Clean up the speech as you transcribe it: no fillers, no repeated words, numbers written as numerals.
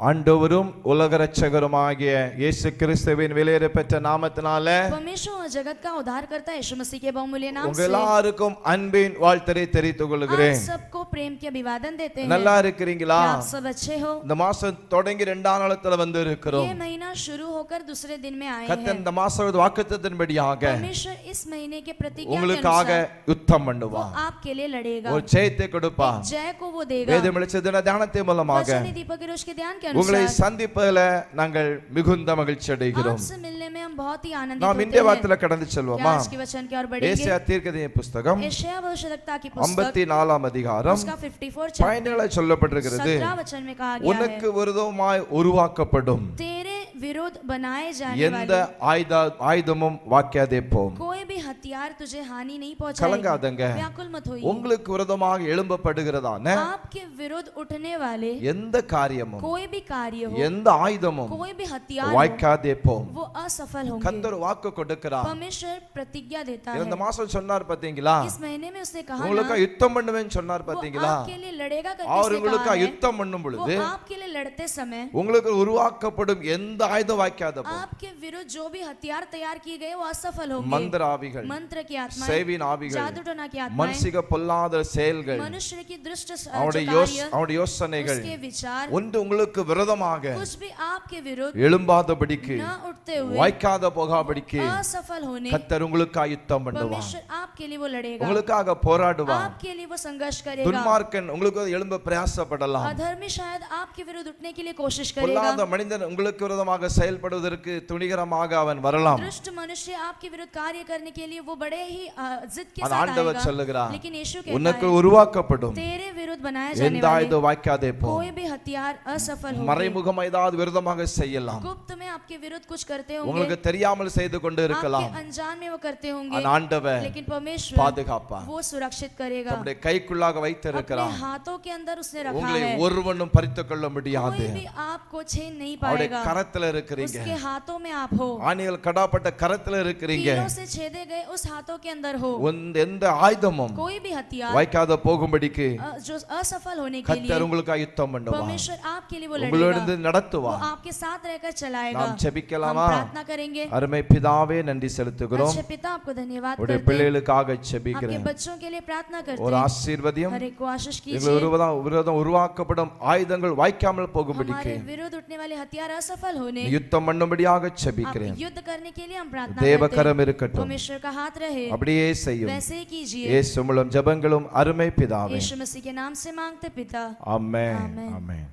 ஆண்டவரும் உலக இரட்சகருமாகிய இயேசு கிறிஸ்துவின் விலையேறப்பெற்ற நாமத்தினாலே परमेश्वर और जगत का उद्धार करता यीशु मसीह के बहुमूल्य नाम உங்க से எல்லாருக்கும் அன்பின் வாழ்த்தை தெரிவித்துக் கொள்கிறேன். आप सबको प्रेम की अभिवादन देते हैं. நல்லா இருக்கிறீங்களா? आप सब अच्छे हो? இந்த மாசம் தொடங்கி இரண்டாம் நாளத்துல வந்து இருக்கிறோம். ये महीना शुरू होकर दूसरे दिन में आए हैं. கர்த்தர் இந்த மாசம் வாக்குத்தத்தத்தின்படியாக परमेश्वर इस महीने के प्रतिज्ञा के உங்களுக்காக अनुसार யுத்தம் वो பண்ணுவார். आपके लिए लड़ेगा. ஒரு ஜெயத்தை கொடுப்பார். जय को वो देगा. வேதம் வெளிச்சத்தின் தியானத்தின் மூலமாக वचन दीपक रोज के ध्यान के உங்களை अनुसार சந்திப்பதில் நாங்கள் மிகுந்த மகிழ்ச்சி அடைகிறோம். आपसे मिलने में हम बहुत ही आनंदित நாம் होते இந்த हैं. வார்த்தையில கடந்து செல்வோமா? आज के वचन की ओर बढ़ेंगे. ஏசாயா தீர்க்கதரிசி புத்தகம் यशायाह भविष्यद्वक्ता की पुस्तक 54 அதிகாரம் उसका 54 चैप्टर 17 சொல்லப்பட்டிருக்கிறது. 17 वचन में कहा गया உனக்கு है விரோதமாய் உருவாக்கப்படும் तेरे विरोध बनाए जाने எந்த वाले ஆயுதமும் வாக்காதே போம். कोई भी हथियार तुझे हानि नहीं पहुंचाएगा. கலங்காதங்க. व्याकुल मत होइए. உங்களுக்கு விரோதமாக எழும்பப்படுகிறதான आपके विरोध उठने वाले எந்த காரியமும் कोई भी कार्य हो, எந்த ஆயுதமும் कोई भी हथियार हो, வாய்க்காதே போம். वो असफल होंगे. கர்த்தர் வாக்கு கொடுக்கிறார். परमेश्वर प्रतिज्ञा देता இந்த है. மாசம் சொன்னார் பாத்தீங்களா? इस महीने में उसने कहा உங்களுக்கு ना, யுத்தம் பண்ணுவேன்னு சொன்னார் वो பாத்தீங்களா? आपके लिए लड़ेगा करके அவர் उसने உங்களுக்கு कहा है. யுத்தம் பண்ணும் பொழுது वो आपके लिए लड़ते समय உங்களுக்கு உருவாக்கப்படும் எந்த ஆயுதம் வாய்க்காத போம். आपके विरुद्ध जो भी हथियार तैयार किए गए वो असफल होंगे. மந்திர ஆவிகள், मंत्र की आत्माएं, சேவின் ஆவிகள், जादू टोना की आत्माएं, மனுஷிக பொல்லாத செயல்கள், मनुष्य की दुष्ट அவருடைய कार्य, அவருடைய யோசனைகள் उसके विचार, ஒன்று உங்களுக்கு விரோதமாக कुछ भी आपके विरुद्ध எழும்பாதபடிக்கு न उठते हुए வாய்க்காத போகாதபடிக்கு असफल होने கர்த்தர் உங்களுக்காக யுத்தம் பண்ணுவார். परमेश्वर आपके लिए वो लड़ेगा. உங்களுக்காக போராடுவார். आपके लिए वो संघर्ष करेगा. துன்மார்க்கன் உங்களுக்கு எழும்ப பிரயாசப்படலாம். अधर्मी शायद आपके विरुद्ध उठने के लिए कोशिश करेगा. பொல்லாத மனிதன் உங்களுக்கு விரோதமாக செயல்படுவதற்கு துணிகரமாக அவன் வரலாம். दुष्ट मनुष्य आपके विरुद्ध कार्य करने के लिए वो बड़े ही जिद के அந்த साथ ஆண்டவர் आएगा. சொல்லுகிறார், लेकिन यीशु உனக்கு कहता है உருவாக்கப்படும் तेरे विरुद्ध बनाए जाने எந்த वाले ஆயுதம் வாய்க்காதே போ. कोई भी हथियार असफल होंगे. மறைமுகமாக ஏதாவது விரோதமாக செய்யலாம். गुप्त में आपके विरुद्ध कुछ करते होंगे. உங்களுக்கு தெரியாமல் செய்து கொண்டு இருக்கலாம். आपके अनजान में वो करते होंगे. அந்த ஆண்டவர் लेकिन परमेश्वर பாதுகாப்பார். वो सुरक्षित करेगा. நம்முடைய கைக்குள்ளாக अपने வைத்திருக்கிறார். हाथों के अंदर उसने रखा உங்களை है. ஒருவனும் பறித்துக் கொள்ள முடியாது. कोई भी आपको छीन नहीं அவருடைய पाएगा. கரத்துல இருக்கிறீங்க. उसके हाथों में आप हो. ஆணிகள் கடாப்பட்ட கரத்துல இருக்கிறீங்க. तीरों से छेदे गए उस हाथों के अंदर हो. எந்த ஆயுதமும் कोई भी हथियार வாய்க்காத போகும்படிக்கு जो असफल होने के கர்த்தர் लिए உங்களுக்கு யுத்தம் பண்ணுவார். परमेश्वर आपके लिए वो உங்களோடு लड़ेगा. वो நடத்துவார். आपके साथ रहकर चलाएगा. நாம் हम ஜெபிக்கலாமா? प्रार्थना करेंगे. அருமை பிதாவே நன்றி செலுத்துகிறோம். अच्छे पिता आपको धन्यवाद உடைய करते हैं. பிள்ளைகளுக்காக आपके ஜெபிக்கிறேன். बच्चों के लिए प्रार्थना करते ஒரு हैं. ஆசீர்வாதம் हर एक को आशीष எங்கள் कीजिए. விரோதம் உருவாக்கப்படும் ஆயுதங்கள் வாய்க்காமல் போகும்படிக்கு हमारे विरुद्ध उठने वाले हथियार असफल होने யுத்தம் பண்ணும்படியாக आप ஜெபிக்கிறேன். युद्ध करने के लिए हम प्रार्थना தேவ करते கரம் हैं. இருக்கட்டும். परमेश्वर का हाथ रहे. அப்படியே செய்யும். वैसे ही कीजिए. இயேசு மூலம் ஜெபங்களும் அருமை பிதாவே. यीशु मसीह के नाम से मांगते पिता. ஆமென். आमेन. ஆமென்.